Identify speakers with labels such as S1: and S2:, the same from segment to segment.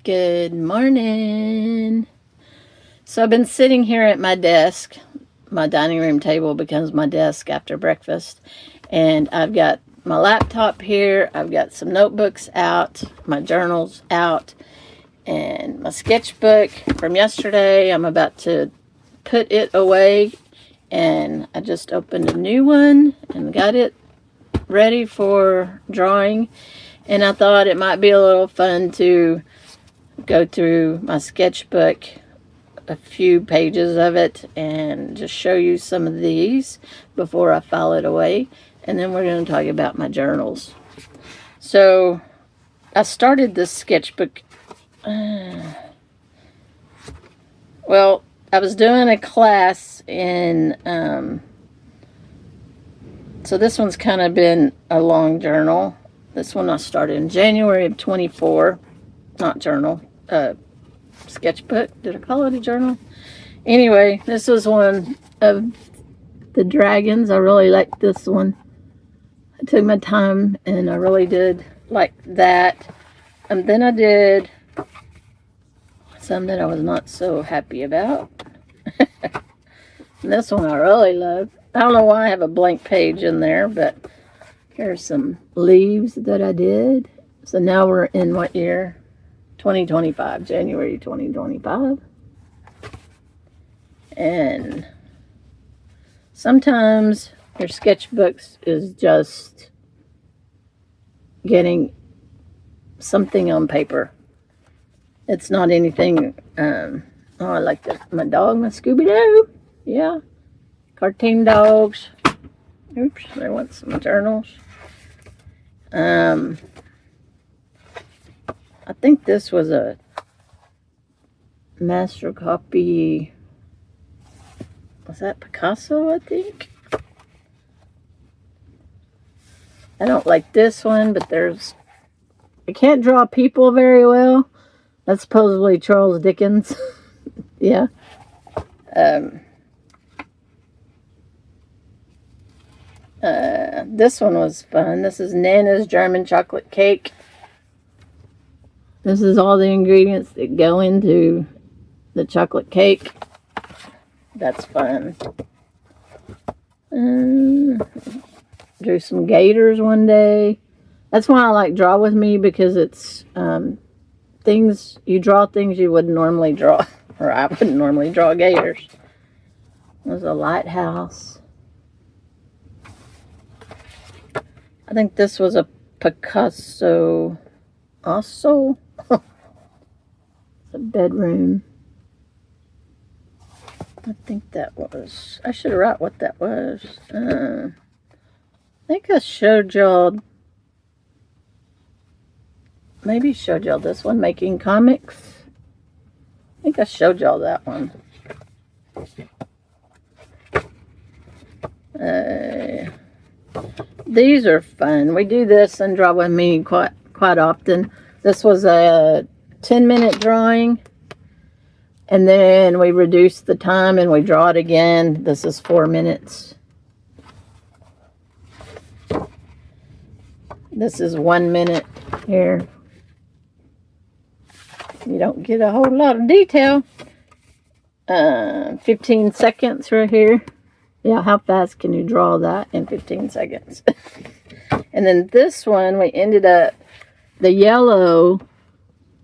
S1: Good morning. So I've been sitting here at my desk. My dining room table becomes my desk after breakfast. And I've got my laptop here. I've got some notebooks out, my journals out, and my sketchbook from yesterday. I'm about to put it away. And I just opened a new one and got it ready for drawing. And I thought it might be a little fun to go through my sketchbook, a few pages of it, and just show you some of these before I file it away. And then we're going to talk about my journals. So I started this sketchbook. Well, I was doing a class in, so this one's kind of been a long journal. This one I started in January of 24. Not journal, sketchbook. Did I call it a journal? Anyway, this was one of the dragons. I really liked this one. I took my time and I really did like that. And then I did some that I was not so happy about. And this one I really love. I don't know why I have a blank page in there, but here's some leaves that I did. So now we're in what year? 2025, January 2025. And sometimes your sketchbooks is just getting something on paper. It's not anything. Oh, I like my dog, my Scooby-Doo. Yeah. Cartoon dogs. Oops, I want some journals. I think this was a master copy. Was that Picasso, I think? I don't like this one, but I can't draw people very well. That's supposedly Charles Dickens. Yeah. This one was fun. This is Nana's German chocolate cake. This is all the ingredients that go into the chocolate cake. That's fun. Drew some gators one day. That's why I like Draw With Me, because it's things, you draw things you wouldn't normally draw. Or I wouldn't normally draw gators. There's a lighthouse. I think this was a Picasso also. The bedroom. I think that was, I should write what that was. I think I showed y'all, maybe showed y'all this one, Making Comics. I think I showed y'all that one. These are fun. We do this and Draw With Me quite often. This was a 10-minute drawing, and then we reduce the time and we draw it again. This is 4 minutes. This is 1 minute here. You don't get a whole lot of detail. 15 seconds right here. Yeah, how fast can you draw that in 15 seconds? And then this one, we ended up, the yellow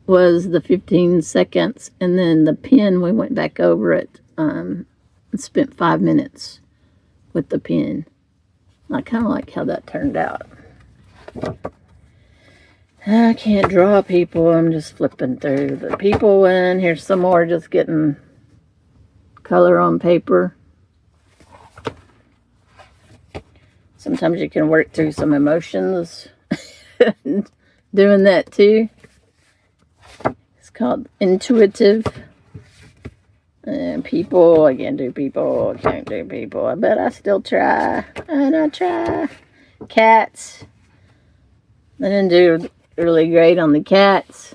S1: was the 15 seconds, and then the pen, we went back over it and spent 5 minutes with the pen. I kind of like how that turned out. I can't draw people. I'm just flipping through the people one. Here's some more just getting color on paper. Sometimes you can work through some emotions doing that too. It's called intuitive. And people, I can't do people, I can't do people. I bet I still try. And I try. Cats. I didn't do really great on the cats.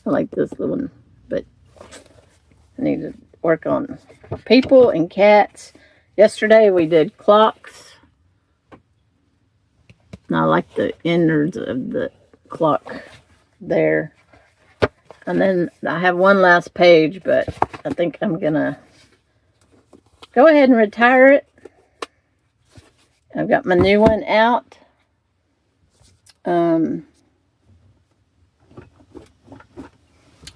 S1: I like this one, but I need to work on people and cats. Yesterday we did clocks. And I like the innards of the clock there. And then I have one last page, but I think I'm going to go ahead and retire it. I've got my new one out. And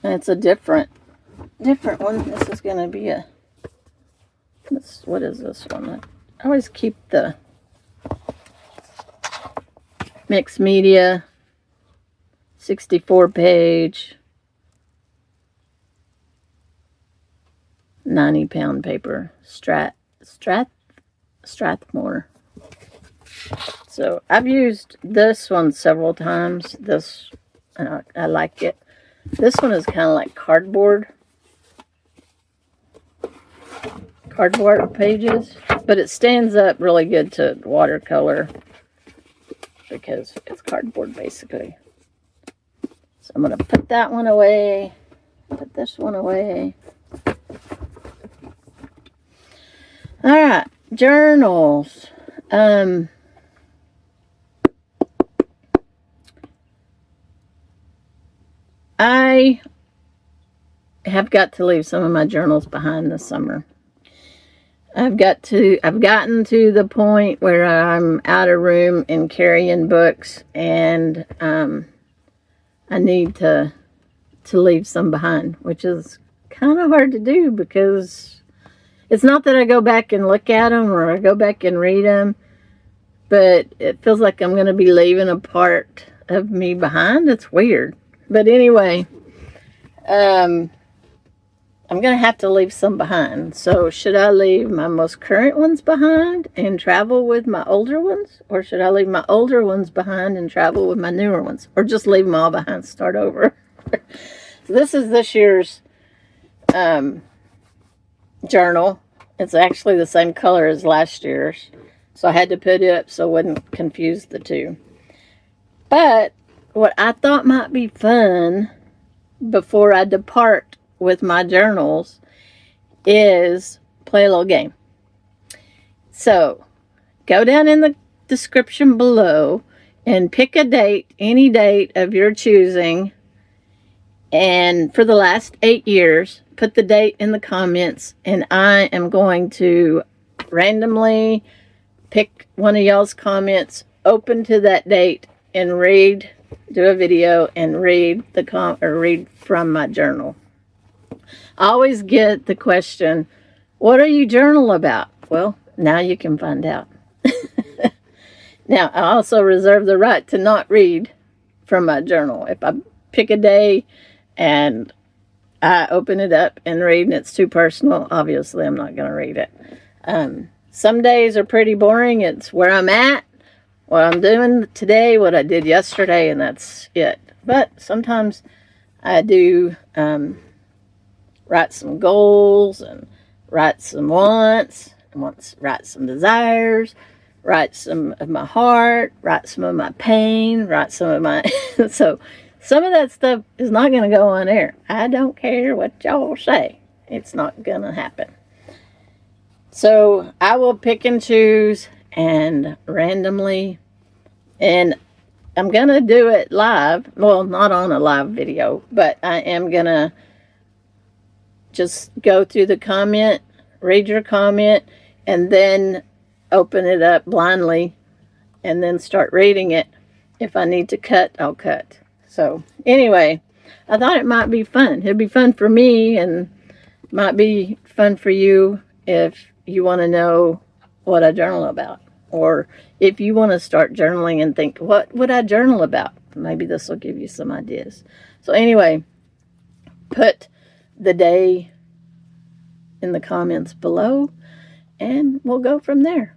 S1: it's a different one. This is going to be what is this one? I always keep the mixed media, 64 page, 90-pound paper, Strathmore. So I've used this one several times. I like it. This one is kind of like cardboard pages, but it stands up really good to watercolor because it's cardboard basically. So I'm going to put that one away, put this one away. All right, journals. I have got to leave some of my journals behind this summer. I've gotten to the point where I'm out of room and carrying books, and I need to leave some behind, which is kind of hard to do because it's not that I go back and look at them or I go back and read them, but it feels like I'm going to be leaving a part of me behind. It's weird. But anyway, I'm going to have to leave some behind. So should I leave my most current ones behind and travel with my older ones? Or should I leave my older ones behind and travel with my newer ones? Or just leave them all behind and start over? So this is this year's journal. It's actually the same color as last year's. So I had to put it up so I wouldn't confuse the two. But what I thought might be fun before I depart with my journals is play a little game. So go down in the description below and pick a date, any date of your choosing, and for the last 8 years, put the date in the comments, and I am going to randomly pick one of y'all's comments, open to that date, and do a video and read read from my journal. I always get the question, what are you journal about? Well, now you can find out. Now, I also reserve the right to not read from my journal. If I pick a day and I open it up and read and it's too personal, obviously I'm not going to read it. Some days are pretty boring. It's where I'm at, what I'm doing today, what I did yesterday, and that's it. But sometimes I do write some goals and write some wants, write some desires, write some of my heart, write some of my pain, write some of my... So some of that stuff is not going to go on air. I don't care what y'all say. It's not going to happen. So I will pick and choose and randomly, and I'm going to do it live. Well, not on a live video, but I am going to just go through the comment, read your comment, and then open it up blindly and then start reading it. If I need to cut, I'll cut. So anyway, I thought it might be fun. It'd be fun for me and might be fun for you if you want to know what I journal about. Or if you want to start journaling and think, what would I journal about? Maybe this will give you some ideas. So anyway, put the day in the comments below and we'll go from there.